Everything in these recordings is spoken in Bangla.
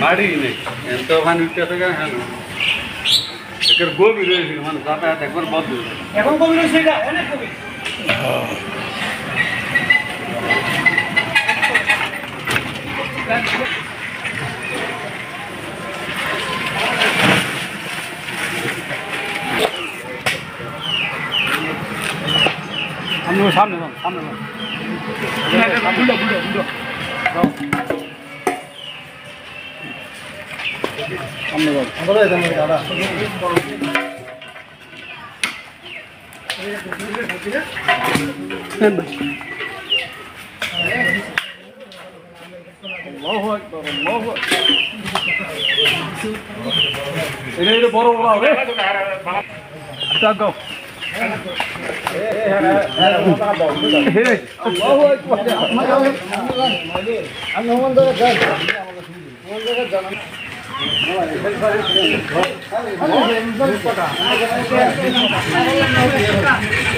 বাড়ি নেই তো ওখানে গভীর রয়েছে মানে যাতায়াত একবার বদ্ধ এখন গভীর রয়েছে এটা অনেক গভীর সামনে সামনে এটা বড় বড় হবে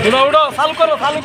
উড়ো চালু করো চালু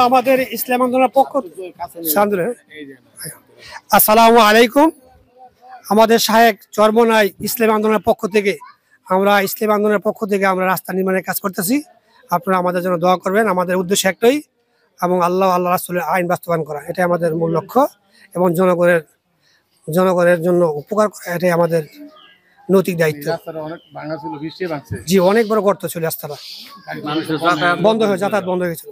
আমাদের ইসলাম আন্দোলনের পক্ষ আসসালামু আলাইকুম আমাদের শাহেক চরমনাই ইসলাম আন্দোলনের পক্ষ থেকে আমরা রাস্তা নির্মাণের কাজ করতেছি। আপনারা আমাদের জন্য দোয়া করবেন। আমাদের উদ্দেশ্য একটাই এবং আল্লাহ রাসূলের আইন বাস্তবায়ন করা, এটাই আমাদের মূল লক্ষ্য এবং জনগণের জন্য উপকার করা, এটাই আমাদের নৈতিক দায়িত্ব। জি, অনেক বড় গর্ত ছিল, রাস্তাটা বন্ধ হয়ে যাতায়াত বন্ধ হয়ে গেছিল।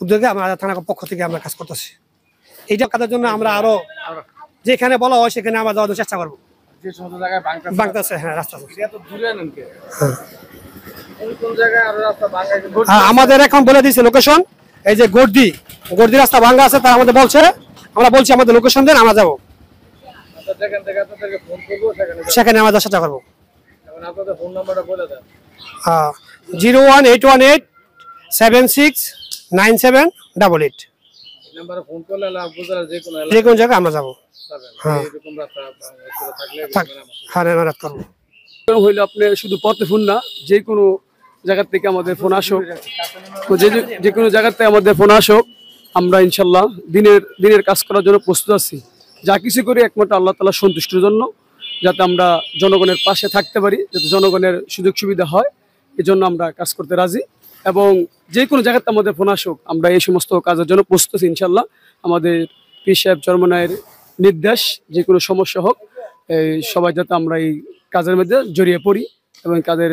উদ্যোগে আমরা থানার পক্ষ থেকে আমরা কাজ করতেছি। এইটা কাজের জন্য আমরা আরো যেখানে বলা হয় সেখানে আমরা যাওয়ার চেষ্টা করবো। আমাদের এখন বলে দিয়েছে লোকেশন, এই যে গর্দি রাস্তা ভাঙ্গা আছে, তারা আমাদের বলছে, আমরা বলছি আমাদের লোকেশন দেন, আমরা যাবো সেখানে আমরা চেষ্টা করবো। 01818769788 যে কোনো জায়গায় আমরা যাবো। হইলে আপনি শুধু পথে ফোন না, যে কোনো জায়গা থেকে আমাদের ফোন আসুক, যে কোনো জায়গা থেকে আমাদের ফোন আসুক, আমরা ইনশাল্লাহ দিনের কাজ করার জন্য প্রস্তুত আছি। যা কিছু করি একমাত্র আল্লাহ তাআলা সন্তুষ্টির জন্য, যাতে আমরা জনগণের পাশে থাকতে পারি, যাতে জনগণের সুযোগ সুবিধা হয়, এজন্য আমরা কাজ করতে রাজি। এবং যে কোনো জায়গাতে আমাদের ফোন আসুক, আমরা এই সমস্ত কাজের জন্য প্রস্তুত আছি ইনশাল্লাহ। আমাদের পীর সাহেব চরমনাইয়ের নির্দেশ, যে কোনো সমস্যা হোক, সবাই যাতে আমরা এই কাজের মধ্যে জড়িয়ে পড়ি এবং কাজের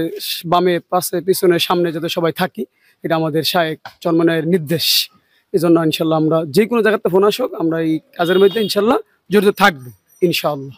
বামে পাশে পিছনে সামনে যাতে সবাই থাকি এটা আমাদের শায়েখ চরমনায়ের নির্দেশ। এই জন্য ইনশাল্লাহ আমরা যে কোনো জায়গাতে ফোন আসুক আমরা এই কাজের মধ্যে ইনশাল্লাহ জড়িত থাকবো ইনশাআল্লাহ।